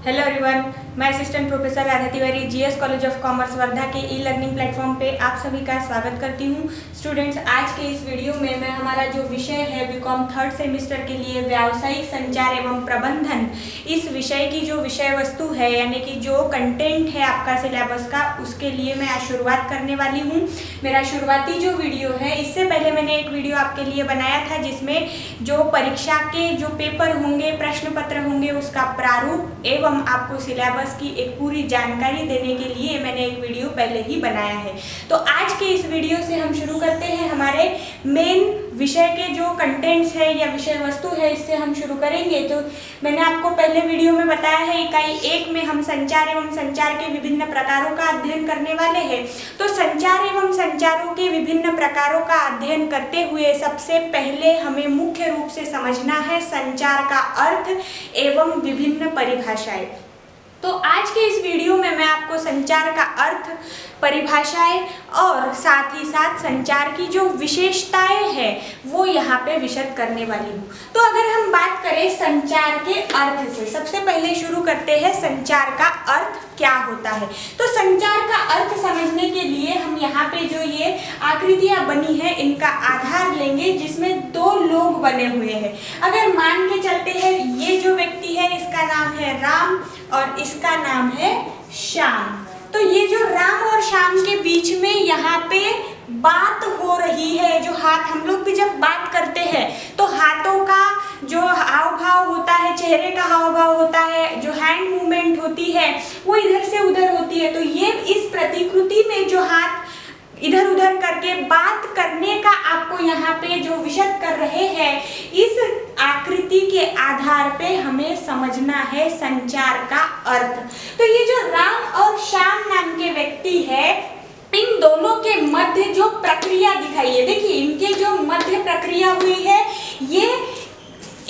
Hello everyone, मैं assistant professor Radha Tiwari GS college of commerce Wardha के e learning platform पे आप सभी का स्वागत करती हूँ। स्टूडेंट्स, आज के इस वीडियो में मैं हमारा जो विषय है बीकॉम थर्ड सेमेस्टर के लिए व्यावसायिक संचार एवं प्रबंधन, इस विषय की जो विषय वस्तु है यानी कि जो कंटेंट है आपका सिलेबस का, उसके लिए मैं आज शुरुआत करने वाली हूँ। मेरा शुरुआती जो वीडियो है, इससे पहले मैंने एक वीडियो आपके लिए बनाया था जिसमें जो परीक्षा के जो पेपर होंगे, प्रश्न पत्र होंगे, उसका प्रारूप एवं आपको सिलेबस की एक पूरी जानकारी देने के लिए मैंने एक वीडियो पहले ही बनाया है। तो आज के इस वीडियो से हम शुरू करते हैं। हमारे मेन विषय के जो कंटेंट्स है या विषय वस्तु है, इससे हम शुरू करेंगे। तो मैंने आपको पहले वीडियो में बताया है, इकाई 1 में हम संचार एवं संचार के विभिन्न प्रकारों का अध्ययन करने वाले हैं। तो संचार एवं संचारों के विभिन्न प्रकारों का अध्ययन करते हुए सबसे पहले हमें मुख्य रूप से समझना है संचार का अर्थ एवं विभिन्न परिभाषाएं। तो आज के इस वीडियो में मैं आपको संचार का अर्थ, परिभाषाएं और साथ ही साथ संचार की जो विशेषताएं हैं वो यहाँ पे विशद करने वाली हूँ। तो अगर हम बात करें संचार के अर्थ से, सबसे पहले शुरू करते हैं संचार का अर्थ क्या होता है। तो संचार का अर्थ समझने के लिए हम यहाँ पे जो ये आकृतियाँ बनी है इनका आधार लेंगे, जिसमें 2 लोग बने हुए हैं। अगर मान के चलते हैं ये जो व्यक्ति है इसका नाम है राम और इसका नाम है श्याम। तो ये जो राम और श्याम के बीच में यहाँ पे बात हो रही है, जो हाथ, हम लोग भी जब बात करते हैं तो हाथों का जो हाव भाव होता है, चेहरे का हाव भाव होता है, जो हैंड मूवमेंट होती है वो इधर से उधर होती है। तो ये इस प्रतिकृति में जो हाथ इधर उधर करके बात करने का आपको यहाँ पे जो विशद कर रहे हैं, इस आकृति के आधार पे हमें समझना है संचार का अर्थ। तो ये जो राम और श्याम नाम के व्यक्ति है, इन दोनों के मध्य जो प्रक्रिया दिखाई है, देखिए इनके जो मध्य प्रक्रिया हुई है ये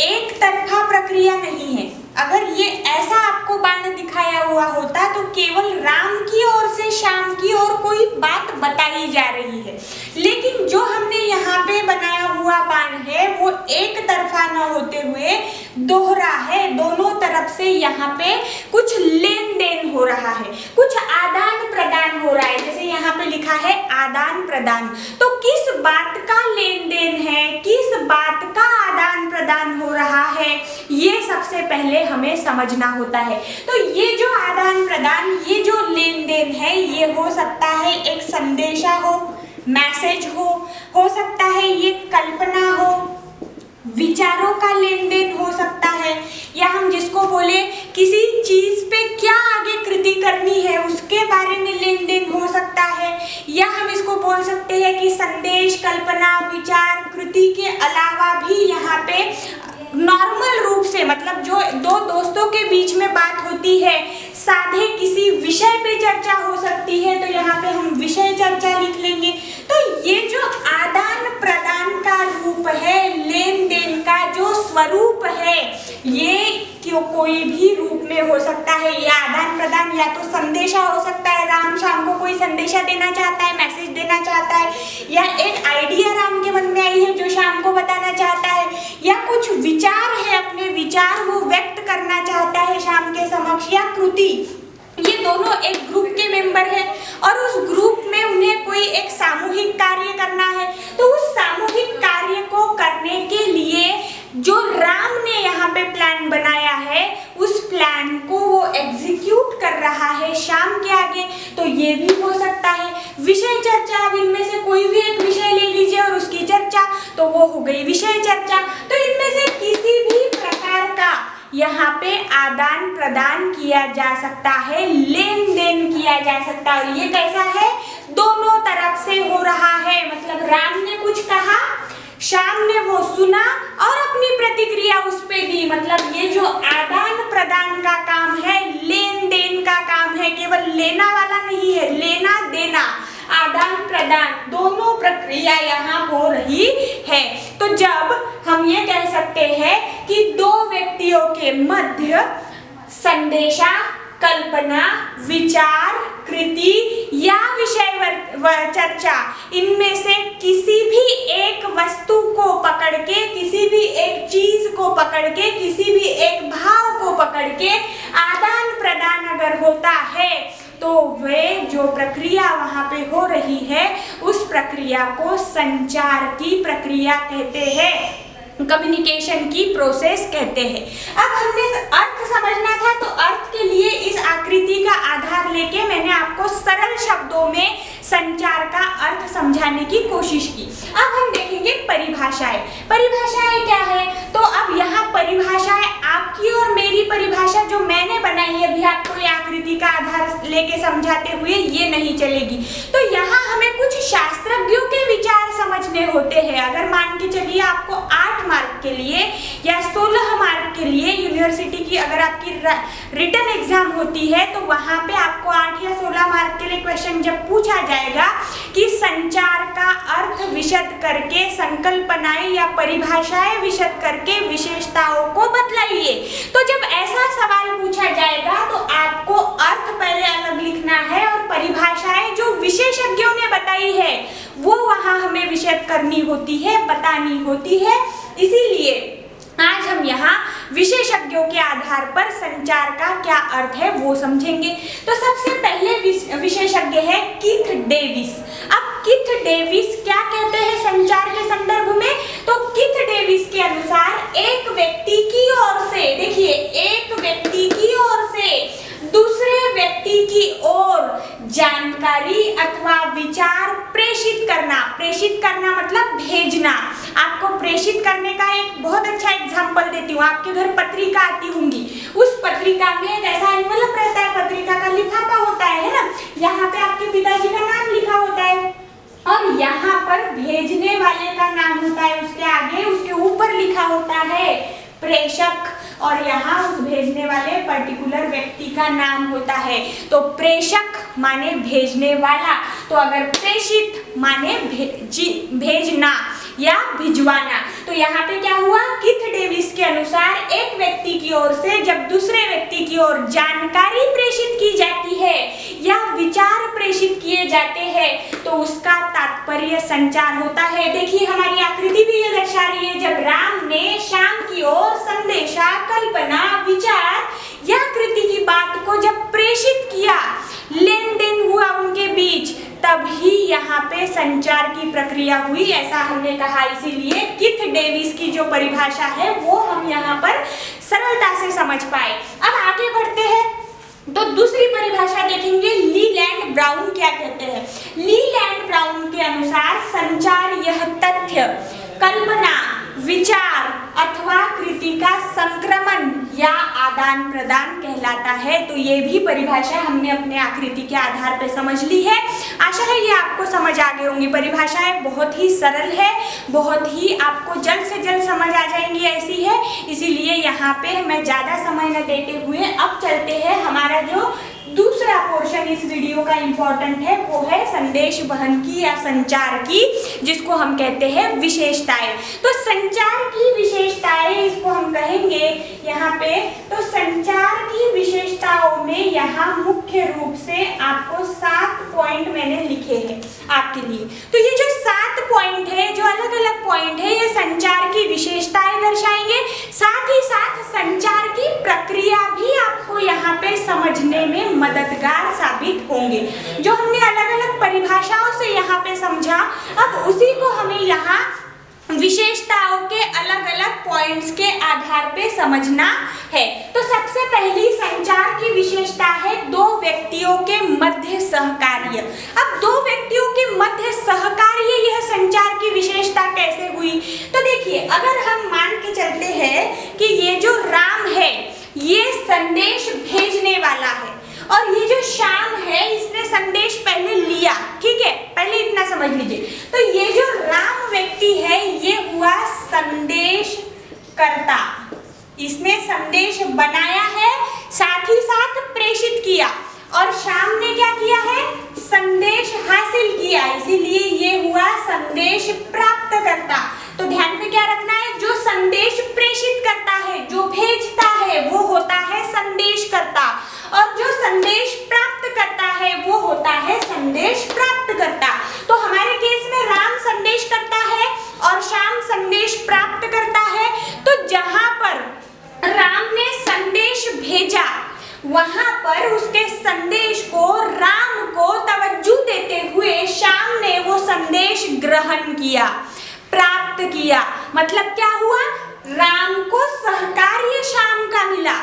एक तरफा प्रक्रिया नहीं है। अगर ये ऐसा आपको बाण दिखाया हुआ होता तो केवल राम की ओर से श्याम की ओर कोई बात बताई जा रही है, लेकिन जो हमने यहाँ पे बनाया हुआ बाण है वो एक तरफा न होते हुए दोहरा है। दोनों तरफ से यहाँ पे कुछ लेन देन हो रहा है, कुछ आदान प्रदान हो रहा है। जैसे यहाँ पे लिखा है आदान प्रदान, तो किस बात का लेन देन है, किस बात का आदान प्रदान हो रहा है, ये सबसे पहले हमें समझना होता है। तो ये जो आदान प्रदान, ये जो लेन देन है, ये हो सकता है एक संदेशा हो, मैसेज हो सकता है ये कल्पना हो, विचारों का लेन देन हो सकता है, या हम जिसको बोले किसी चीज पे क्या आगे कृति करनी है उसके बारे में लेन देन हो सकता है, या हम इसको बोल सकते हैं कि संदेश, कल्पना, विचार, कृति के अलावा भी यहाँ पे नॉर्मल रूप से, मतलब जो 2 दोस्तों के बीच में बात होती है, साधे किसी विषय पे चर्चा हो सकती है, तो यहाँ पे हम विषय चर्चा लिख लेंगे। तो ये जो आदान प्रदान का रूप है, लेन देन का जो स्वरूप है, ये क्यों कोई भी रूप में हो सकता है। ये आदान प्रदान या तो संदेशा हो सकता है, राम श्याम को कोई संदेशा देना चाहता है, मैसेज देना चाहता है, या एक आइडिया राम के मन में आई है जो श्याम को बताना चाहता है, या कुछ विचार है, अपने विचार वो व्यक्त करना चाहता है श्याम के समक्ष, या कृति। ये दोनों एक ग्रुप के मेंबर हैं और उस ग्रुप में उन्हें कोई एक सामूहिक कार्य करना है। तो उस सामूहिक कार्य को करने के लिए जो राम ने यहाँ पे प्लान बनाया है, उस प्लान को वो एग्जीक्यूट कर रहा है श्याम के आगे। तो ये भी हो सकता है विषय चर्चा। अब इनमें से कोई भी एक विषय ले लीजिए और उसकी चर्चा, तो वो हो गई विषय चर्चा। तो इनमें से किसी भी प्रकार का यहाँ पे आदान प्रदान किया जा सकता है, लेन देन किया जा सकता है। और ये कैसा है, दोनों तरफ से हो रहा है। मतलब राम ने कुछ कहा, श्याम ने वो सुना और अपनी प्रतिक्रिया उस पे दी। मतलब ये जो आदान प्रदान का काम है, लेन देन का काम है, केवल लेना वाला नहीं है, लेना देना, आदान प्रदान, दोनों प्रक्रिया यहाँ हो रही है। तो जब हम ये कह सकते हैं कि 2 व्यक्तियों के मध्य संदेशा, कल्पना, विचार, कृति या विषय चर्चा, इनमें से किसी भी एक वस्तु को पकड़ के, किसी भी एक चीज को पकड़ के, किसी भी एक भाव को पकड़ के आदान होता है तो वे जो प्रक्रिया वहाँ पे हो रही है उस प्रक्रिया को संचार की प्रक्रिया कहते हैं, कम्युनिकेशन की प्रोसेस कहते हैं। अब हमने अर्थ समझना था तो अर्थ के लिए इस आकृति का आधार लेके मैंने आपको सरल शब्दों में संचार का अर्थ समझाने की कोशिश की। अब हम देखेंगे परिभाषाएं। परिभाषाएं क्या है? तो अब यहाँ परिभाषाएं आपकी और मेरी परिभाषा जो मैंने बनाई है अभी आपको ये आकृति का आधार लेके समझाते हुए ये नहीं चलेगी। तो यहाँ हमें कुछ शास्त्रज्ञों के विचार समझने होते हैं। अगर मान के चलिए आपको 8 मार्क के लिए या 16 मार्क के लिए यूनिवर्सिटी की अगर आपकी रिटन एग्जाम होती है तो वहां पे आपको 8 या 16 मार्क के लिए क्वेश्चन जब पूछा जाएगा कि संचार का अर्थ विशद करके संकल्पनाएं या परिभाषाएं विशद करके विशेषताओं को बतलाइए, तो जब ऐसा सवाल पूछा जाएगा तो आपको अर्थ पहले अलग लिखना है और परिभाषाएं जो विशेषज्ञों ने बताई है वो वहां हमें विशद करनी होती है, बतानी होती है। इसीलिए आज हम यहाँ विशेषज्ञों के आधार पर संचार का क्या अर्थ है वो समझेंगे। तो सबसे पहले विशेषज्ञ है कीथ डेविस। अब कीथ डेविस क्या कहते हैं संचार के संदर्भ में? तो कीथ डेविस के अनुसार एक व्यक्ति की ओर से, देखिए एक व्यक्ति की ओर से दूसरे व्यक्ति की ओर जानकारी अथवा विचार प्रेषित करना। प्रेषित करना मतलब भेजना। आपको प्रेषित करने का एक बहुत अच्छा एग्जांपल देती हूँ। आपके घर पत्रिका आती होंगी, उस पत्रिका में एक ऐसा एनवलप रहता है, पत्रिका का लिफाफा होता है ना, यहाँ पे आपके पिताजी का नाम लिखा होता है और यहाँ पर भेजने वाले का नाम होता है, उसके आगे उसके ऊपर लिखा होता है प्रेषक और यहाँ उस भेजने वाले पर्टिकुलर व्यक्ति का नाम होता है। तो प्रेषक माने भेजने वाला, तो अगर प्रेषित माने भेजना या भिजवाना। तो यहाँ पे क्या हुआ? कीथ डेविस के अनुसार एक व्यक्ति की ओर से जब दूसरे व्यक्ति की ओर जानकारी प्रेषित की जाती है या विचार प्रेषित किए जाते हैं तो उसका तात्पर्य संचार होता है। देखिए हमारी आकृति भी ये दर्शा रही है, जब राम ने श्याम की ओर संदेशा, कल्पना, विचार या कृति की बात को जब प्रेषित किया, लेन देन हुआ उनके बीच, तभी यहाँ पे संचार की प्रक्रिया हुई, ऐसा हमने कहा। इसीलिए कीथ डेविस की जो परिभाषा है वो हम यहाँ पर सरलता से समझ पाए। अब आगे बढ़ते हैं तो दूसरी परिभाषा देखेंगे, लीलैंड ब्राउन क्या कहते हैं। लीलैंड ब्राउन के अनुसार संचार यह तथ्य, कल्पना, विचार अथवा कृति का संक्रमण या आदान प्रदान कहलाता है। तो ये भी परिभाषा हमने अपने आकृति के आधार पर समझ ली है। आशा है ये आपको समझ आ गई होंगी। परिभाषाएं बहुत ही सरल है, बहुत ही आपको जल्द से जल्द समझ आ जाएंगी, ऐसी है। इसीलिए यहाँ पे मैं ज़्यादा समय न देते हुए अब चलते हैं, हमारा जो दूसरा पोर्शन इस वीडियो का इम्पोर्टेंट है वो है संदेश वहन की या संचार की, जिसको हम कहते हैं विशेषताएं। तो संचार की विशेषताएं इसको हम कहेंगे यहाँ पे। तो संचार की विशेषताओं में यहाँ मुख्य रूप से आपको 7 पॉइंट मैंने लिखे हैं आपके लिए। तो ये जो 7 पॉइंट है, जो अलग अलग पॉइंट है, ये संचार की विशेषताएं दर्शाएंगे, साथ ही साथ संचार की प्रक्रिया भी आपको यहाँ पे समझने में मददगार साबित होंगे। जो हमने अलग अलग परिभाषाओं से यहाँ पे समझा, अब उसी को हमें यहाँ विशेषताओं के अलग अलग पॉइंट्स के आधार पे समझना है। तो सबसे पहली संचार की विशेषता है 2 व्यक्तियों के मध्य सहकार्य। अब 2 व्यक्तियों के मध्य सहकार्य यह संचार की विशेषता कैसे हुई? तो देखिए, अगर हम मान के चलते हैं कि ये जो राम है ये संदेश भेजने वाला है और ये जो श्याम है इसने संदेश पहले लिया, ठीक है, पहले इतना समझ लीजिए। तो ये जो राम व्यक्ति है ये हुआ संदेश कर्ता, इसने संदेश बनाया है, साथ ही साथ प्रेषित किया, और श्याम ने क्या किया है? संदेश हासिल किया, इसीलिए ये हुआ संदेश प्राप्त करता। तो ध्यान में क्या रखना है? जो संदेश प्रेषित करता है, जो भेजता है, वो होता है संदेश करता, और जो संदेश प्राप्त करता है वो होता है संदेश प्राप्त करता। तो हमारे केस में राम संदेश करता है और श्याम संदेश प्राप्त करता है। तो जहां पर राम ने संदेश भेजा वहां पर उसके संदेश को राम को तवज्जो देते हुए श्याम ने वो संदेश ग्रहण किया, प्राप्त किया। मतलब क्या हुआ, राम को सहकार्य श्याम का मिला।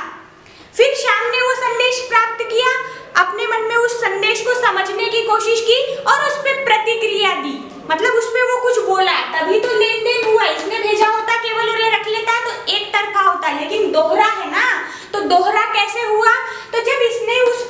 फिर श्याम ने वो संदेश प्राप्त किया, अपने मन में उस संदेश को समझने की कोशिश की और उस पर प्रतिक्रिया दी। मतलब उस पर वो कुछ बोला, तभी तो लेन देन हुआ। इसने भेजा होता केवल और ये रख लेता तो एक तरफा होता, लेकिन दोहरा है ना, तो दोहरा कैसे हुआ? तो जब इसने उस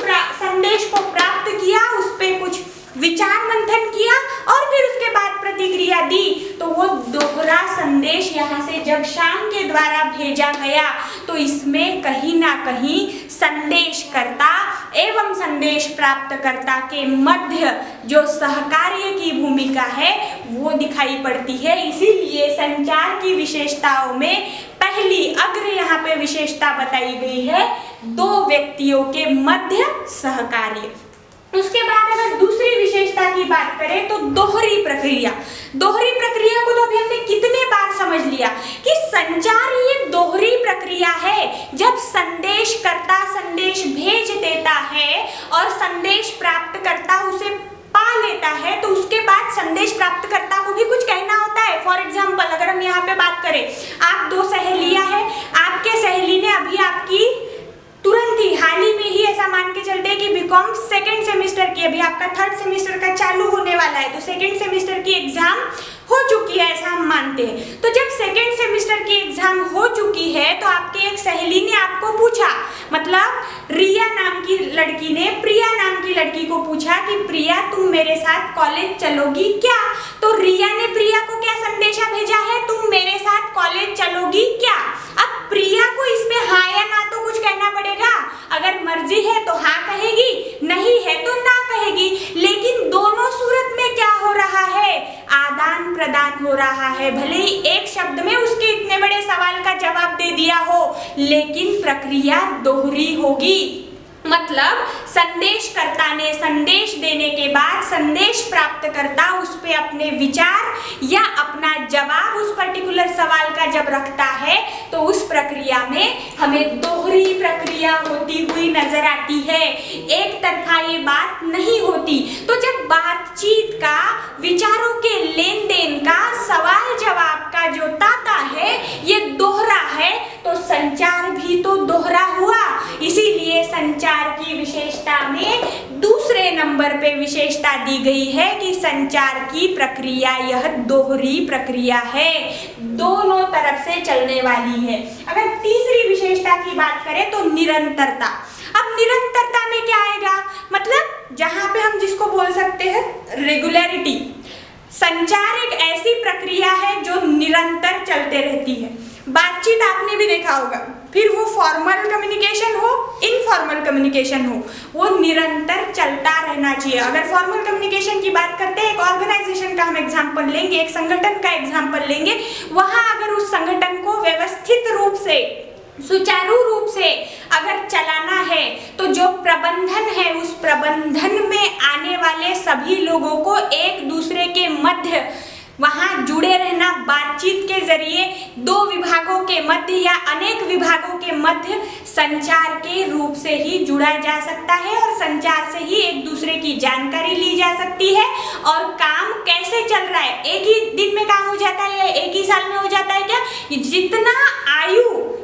संदेश को प्राप्त किया, उस पर कुछ विचार मंथन किया और फिर उसके बाद प्रतिक्रिया दी, तो वो दोहरा संदेश यहाँ से जब श्याम के द्वारा भेजा गया तो इसमें कहीं ना कहीं संदेशकर्ता एवं संदेश प्राप्तकर्ता के मध्य जो सहकार्य की भूमिका है वो दिखाई पड़ती है। इसीलिए संचार की विशेषताओं में पहली अग्र यहाँ पे विशेषता बताई गई है, दो व्यक्तियों के मध्य सहकार्य। उसके बाद अगर दूसरी विशेषता की बात करें तो दोहरी प्रक्रिया। दोहरी प्रक्रिया को तो अभी हमने कितने बार समझ लिया कि संचार ये दोहरी प्रक्रिया है। जब संदेशकर्ता संदेश भेज देता है और संदेश प्राप्तकर्ता उसे पा लेता है तो उसके बाद संदेश प्राप्तकर्ता को भी कुछ कहना होता है। फॉर एग्जाम्पल अगर हम यहाँ पे बात करें, आप दो सहेलियां हैं, आपके सहेली ने अभी आपकी तुरंत ही हाल ही में ही ऐसा मान के चलते हैं कि बीकॉम सेकेंड सेमेस्टर की, अभी आपका थर्ड सेमेस्टर का चालू होने वाला है, तो सेकेंड सेमेस्टर की एग्जाम हो चुकी है ऐसा हम मानते हैं। तो जब सेकेंड सेमेस्टर की एग्जाम हो चुकी है तो आपके एक सहेली ने आपको पूछा, मतलब रिया नाम की लड़की ने प्रिया नाम की लड़की को पूछा कि प्रिया तुम मेरे साथ कॉलेज चलोगी क्या? तो रिया ने प्रिया को क्या संदेशा भेजा है, तुम मेरे साथ कॉलेज चलोगी क्या? अब प्रिया को इसमें हाँ या ना तो कुछ कहना पड़ेगा। अगर मर्जी है तो हाँ कहेगी, नहीं है तो ना कहेगी। लेकिन दोनों सूरत में क्या हो रहा है, आदान प्रदान हो रहा है। भले ही एक शब्द में उसके इतने बड़े सवाल का जवाब दे दिया हो, लेकिन प्रक्रिया दोहरी होगी। मतलब संदेशकर्ता ने संदेश देने के बाद संदेश प्राप्तकर्ता उस पे अपने विचार या अपना जवाब उस पर्टिकुलर सवाल का जब रखता है तो उस प्रक्रिया में हमें दोहरी प्रक्रिया होती हुई नजर आती है। एक तरफा ये बात नहीं होती। तो जब बातचीत का, विचारों के लेन देन का, सवाल जवाब का जो ताता है ये दोहरा है तो संचार भी तो दोहरा हुआ। इसीलिए संचार की विशेषता में दूसरे नंबर पे विशेषता दी गई है कि संचार की प्रक्रिया यह दोहरी प्रक्रिया है, दोनों तरफ से चलने वाली है। अगर तीसरी विशेषता की बात करें तो निरंतरता। अब निरंतरता में क्या आएगा, मतलब जहां पे हम जिसको बोल सकते हैं रेगुलरिटी। संचार एक ऐसी प्रक्रिया है जो निरंतर चलते रहती है। बातचीत आपने भी देखा होगा, फिर वो फॉर्मल कम्युनिकेशन हो, इनफॉर्मल कम्युनिकेशन हो, वो निरंतर चलता रहना चाहिए। अगर फॉर्मल कम्युनिकेशन की बात करते हैं, एक ऑर्गेनाइजेशन का हम एग्जांपल लेंगे, एक संगठन का एग्जांपल लेंगे, वहां अगर उस संगठन को व्यवस्थित रूप से, सुचारू रूप से अगर चलाना है तो जो प्रबंधन है उस प्रबंधन में आने वाले सभी लोगों को एक दूसरे के मध्य वहां जुड़े रहना, बातचीत के जरिए दो विभागों के मध्य या अनेक विभागों के मध्य संचार के रूप से ही जुड़ा जा सकता है और संचार से ही एक दूसरे की जानकारी ली जा सकती है। और काम कैसे चल रहा है, एक ही दिन में काम हो जाता है या एक ही साल में हो जाता है क्या? जितना आयु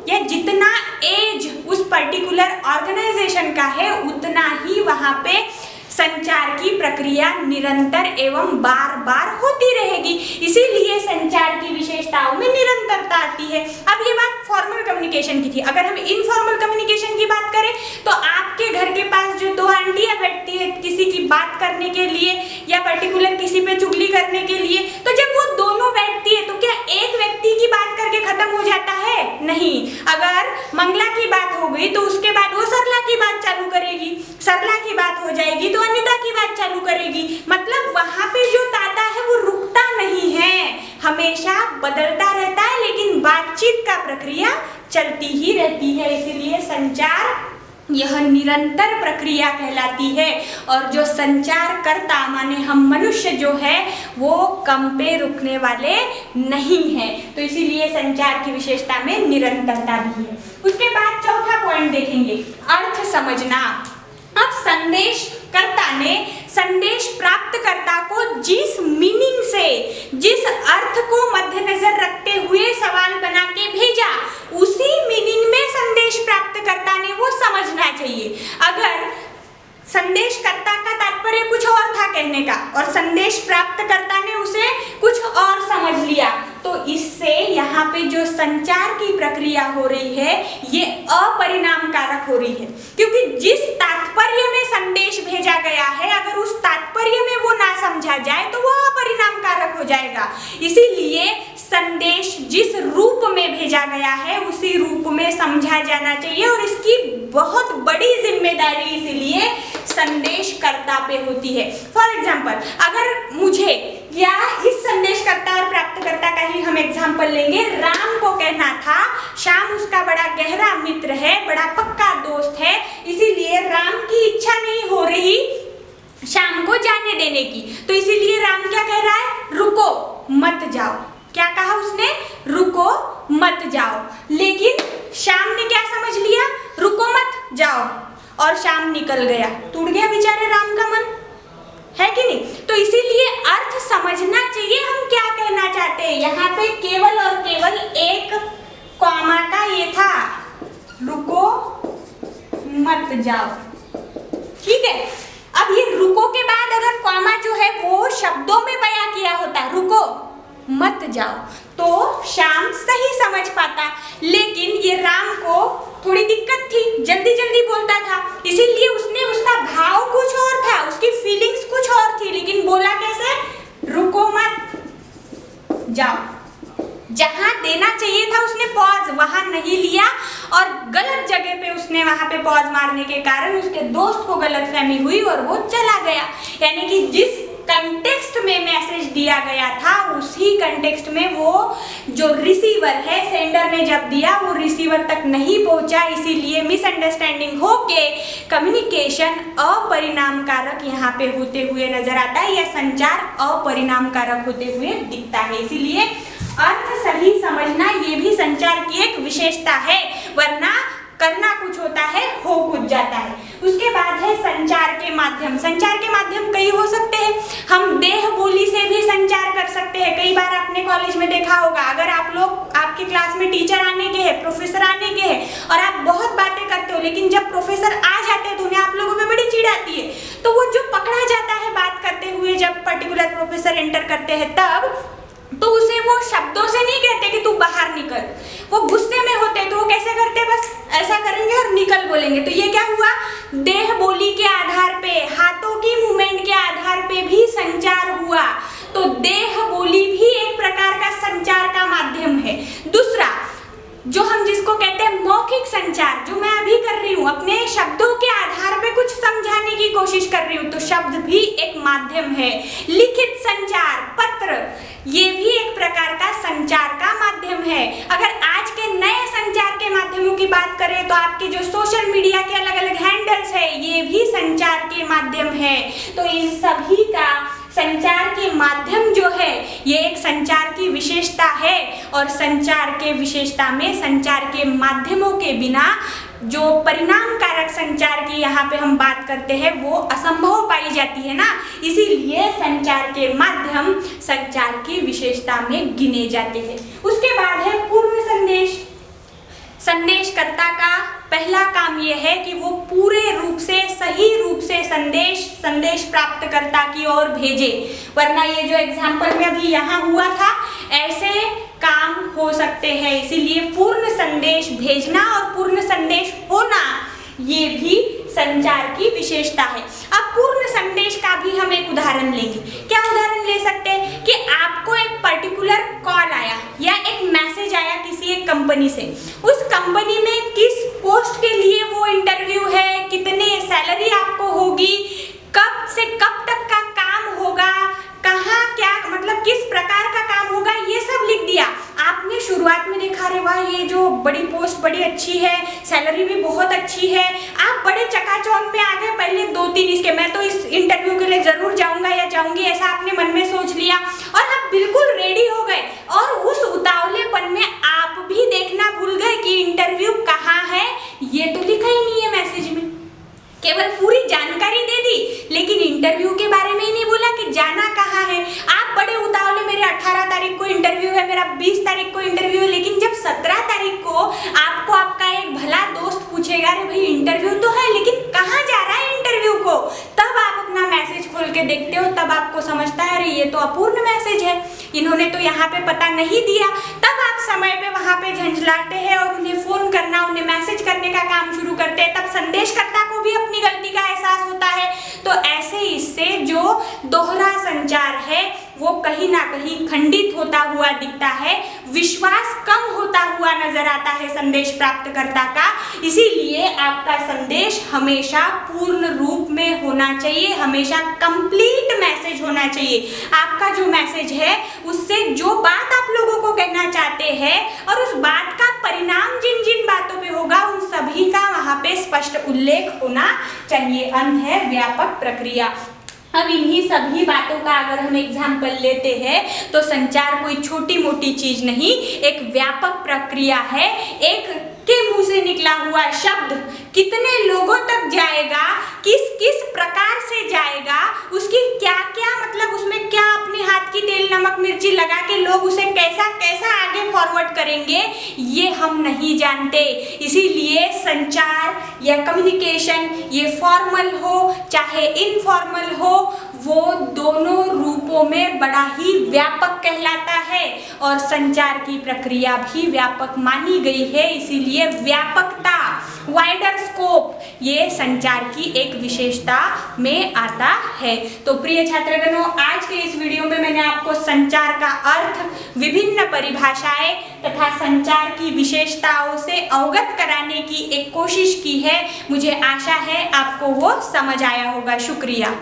या जितना एज उस पर्टिकुलर ऑर्गेनाइजेशन का है उतना ही वहां पे संचार की प्रक्रिया निरंतर एवं बार बार होती रहेगी। इसीलिए संचार की विशेषताओं में निरंतरता आती है। अब ये बात फॉर्मल कम्युनिकेशन की थी। अगर हम इनफॉर्मल कम्युनिकेशन की बात करें तो आपके घर के पास जो दो आंटियां बैठती है किसी की बात करने के लिए या पर्टिकुलर किसी पे चुगली करने के लिए, तो जब वो दोनों बैठती है तो क्या एक व्यक्ति की बात करके खत्म हो जाता है? नहीं। अगर मंगला की बात हो गई तो उसके बाद वो सरला की बात चालू करेगी, सरला की बात हो जाएगी तो अनिता की बात चालू करेगी। मतलब वहां पे जो ताता है वो रुकता नहीं है, हमेशा बदलता रहता है, लेकिन बातचीत का प्रक्रिया चलती ही रहती है। इसीलिए संचार यह निरंतर प्रक्रिया कहलाती है। और जो संचार करता माने हम मनुष्य जो है वो कम पे रुकने वाले नहीं है। तो इसीलिए संचार की विशेषता में निरंतरता भी है। उसके बाद चौथा पॉइंट देखेंगे, अर्थ समझना। अब संदेशकर्ता ने संदेश प्राप्तकर्ता को जिस मीनिंग से, जिस अर्थ को मद्देनजर रखते हुए सवाल बना के भेजा, उसी मीनिंग में संदेश प्राप्तकर्ता ने वो समझना चाहिए। अगर संदेशकर्ता का तात्पर्य कुछ और था कहने का और संदेश प्राप्तकर्ता ने उसे कुछ और समझ लिया, तो इससे यहाँ पे जो संचार की प्रक्रिया हो रही है ये अपरिणामकारक हो रही है, क्योंकि जिस तात्पर्य में संदेश भेजा गया है अगर उस तात्पर्य में वो ना समझा जाए तो वो अपरिणामकारक हो जाएगा। इसीलिए संदेश जिस रूप में भेजा गया है उसी रूप में समझा जाना चाहिए और इसकी बहुत बड़ी जिम्मेदारी इसीलिए संदेशकर्ता पे होती है। फॉर एग्जाम्पल, अगर मुझे या इस संदेशकर्ता और प्राप्तकर्ता का ही हम एग्जाम्पल लेंगे, राम को कहना था श्याम उसका बड़ा गहरा मित्र है, बड़ा पक्का दोस्त है, इसीलिए राम की इच्छा नहीं हो रही श्याम को जाने देने की, तो इसीलिए राम क्या कह रहा है, रुको मत जाओ। क्या कहा उसने, रुको मत जाओ। लेकिन श्याम ने क्या समझ लिया, रुको मत जाओ, और श्याम निकल गया। टूट गया बेचारे राम का मन, है कि नहीं। तो इसीलिए अर्थ समझना चाहिए हम क्या कहना चाहते हैं। यहाँ पे केवल और केवल एक कॉमा का ये था, रुको मत जाओ, ठीक है। अब ये रुको के बाद अगर कॉमा जो है वो शब्दों में बयां किया होता, रुको मत जाओ, तो श्याम सही समझ पाता। लेकिन ये राम को थोड़ी दिक्कत थी, जल्दी जल्दी बोलता था, इसीलिए उसने, उसका भाव कुछ और था, उसकी फीलिंग्स कुछ और थी, लेकिन बोला कैसे, रुको मत जाओ। जहां देना चाहिए था उसने पॉज, वहां नहीं लिया और गलत जगह पे उसने वहां पे पॉज मारने के कारण उसके दोस्त को गलतफहमी हुई और वो चला गया। यानी कि जिस कंटेक्स्ट में मैसेज दिया गया था उसी कंटेक्स्ट में वो जो रिसीवर है, सेंडर ने जब दिया वो रिसीवर तक नहीं पहुंचा, इसीलिए मिसअंडरस्टैंडिंग होके कम्युनिकेशन अपरिणामकारक यहाँ पे होते हुए नजर आता है या संचार अपरिणामकारक होते हुए दिखता है। इसीलिए अर्थ सही समझना ये भी संचार की एक विशेषता है, वरना करना कुछ होता है, हो कुछ जाता है। उसके बाद है संचार के माध्यम। संचार के माध्यम कई हो सकते हैं, हम देह बोली से भी संचार कर सकते हैं। कई बार आपने कॉलेज में देखा होगा, अगर आप लोग, आपके क्लास में टीचर आने के हैं, प्रोफेसर आने के हैं और आप बहुत बातें करते हो, लेकिन जब प्रोफेसर आ जाते हैं तो उन्हें आप लोगों पे बड़ी चिढ़ आती है, तो वो जो पकड़ा जाता है बात करते हुए, जब पर्टिकुलर प्रोफेसर एंटर करते हैं तब, तो उसे वो शब्दों से नहीं कहते कि तू बाहर निकल, वो गुस्से में होते तो वो कैसे करते, बस ऐसा करेंगे और निकल बोलेंगे। तो ये क्या हुआ, देह बोली के आधार पे, हाथों की मूवमेंट के आधार पे भी संचार हुआ। तो देह बोली भी एक प्रकार का संचार का माध्यम है। दूसरा जो हम जिसको कहते हैं मौखिक संचार, जो मैं अभी कर रही हूँ, अपने शब्दों के आधार पे कुछ समझाने की कोशिश कर रही हूँ, तो शब्द भी एक माध्यम है। लिखित संचार, पत्र, ये भी एक प्रकार का संचार का माध्यम है। अगर आज के नए संचार के माध्यमों की बात करें तो आपके जो सोशल मीडिया के अलग अलग हैंडल्स है, ये भी संचार के माध्यम है। तो इन सभी का संचार के माध्यम जो है ये एक संचार की विशेषता है, और संचार के विशेषता में संचार के माध्यमों के बिना जो परिणामकारक संचार की यहाँ पे हम बात करते हैं वो असंभव पाई जाती है ना। इसीलिए संचार के माध्यम संचार की विशेषता में गिने जाते हैं। उसके बाद है पूर्ण संदेश। संदेशकर्ता का पहला काम यह है कि वो पूरे रूप से, सही रूप से संदेश प्राप्तकर्ता की ओर भेजे, वरना ये जो एग्जाम्पल में अभी यहाँ हुआ था ऐसे काम हो सकते हैं। इसीलिए पूर्ण संदेश भेजना और पूर्ण संदेश होना ये भी संचार की विशेषता है। अब पूर्ण संदेश का भी हम एक उदाहरण लेंगे। क्या उदाहरण ले सकते हैं कि आपको एक पर्टिकुलर कॉल आया या एक मैसेज आया किसी एक कंपनी से, उस कंपनी में किस पोस्ट के लिए वो इंटरव्यू है, कितने सैलरी आपको होगी, कब से कब तक का काम होगा, कहाँ क्या, मतलब किस प्रकार का काम होगा, ये सब लिख दिया। आपने शुरुआत में देखा, रे वाह ये जो बड़ी पोस्ट बड़ी अच्छी है, सैलरी भी बहुत अच्छी है, आप बड़े चकाचौंध में आ गए। पहले 2-3 इसके, मैं तो इस इंटरव्यू के लिए जरूर जाऊंगा या जाऊंगी, ऐसा आपने मन में सोच लिया और आप बिल्कुल रेडी हो गए। और उस उतावलेपन में आप भी देखना भूल गए कि इंटरव्यू कहाँ है, ये तो लिखा ही नहीं है मैसेज में, केवल पूरी लेकिन इंटरव्यू के बारे में ही नहीं बोला कि जाना कहाँ है। आप बड़े उतावले, मेरे 18 तारीख को इंटरव्यू है, मेरा 20 तारीख को इंटरव्यू है, लेकिन जब 17 तारीख को आपको आपका एक भला दोस्त पूछेगा, अरे भाई इंटरव्यू तो है लेकिन कहाँ जा रहा है इंटरव्यू को, तब आप अपना मैसेज खोल के देखते हो, तब आपको समझता है अरे ये तो अपूर्ण मैसेज है, इन्होंने तो यहाँ पे पता नहीं दिया। तब आप समय पे वहां पे झंझलाते हैं और उन्हें फोन करना, उन्हें मैसेज करने का काम शुरू करते हैं। तब संदेशकर्ता को भी अपनी गलती का एहसास होता है। तो ऐसे इससे जो दोहरा संचार है वो कहीं ना कहीं खंडित होता हुआ दिखता है, विश्वास कम होता हुआ नजर आता है संदेश प्राप्तकर्ता का। इसीलिए आपका संदेश हमेशा पूर्ण रूप में होना चाहिए, हमेशा कंप्लीट मैसेज होना चाहिए। आपका जो मैसेज है उससे जो बात आप लोगों को कहना चाहते हैं और उस बात का परिणाम जिन जिन बातों पे होगा उन सभी का वहां पे स्पष्ट उल्लेख होना चाहिए। अंत है व्यापक प्रक्रिया। अब इन्हीं सभी बातों का अगर हम एग्जाम्पल लेते हैं तो संचार कोई छोटी मोटी चीज नहीं, एक व्यापक प्रक्रिया है। एक के मुंह से निकला हुआ शब्द कितने लोगों तक जाएगा, किस किस प्रकार से जाएगा, उसकी क्या क्या मतलब उसमें क्या अपने हाथ की तेल नमक मिर्ची लगा के लोग उसे कैसा कैसा आगे फॉरवर्ड करेंगे, ये हम नहीं जानते। इसीलिए संचार या कम्युनिकेशन, ये फॉर्मल हो चाहे इनफॉर्मल हो, वो दोनों रूपों में बड़ा ही व्यापक कहलाता है और संचार की प्रक्रिया भी व्यापक मानी गई है। इसीलिए व्यापकता, वाइडर स्कोप, ये संचार की एक विशेषता में आता है। तो प्रिय छात्रगणों, आज के इस वीडियो में मैंने आपको संचार का अर्थ, विभिन्न परिभाषाएं तथा संचार की विशेषताओं से अवगत कराने की एक कोशिश की है। मुझे आशा है आपको वो समझ आया होगा। शुक्रिया।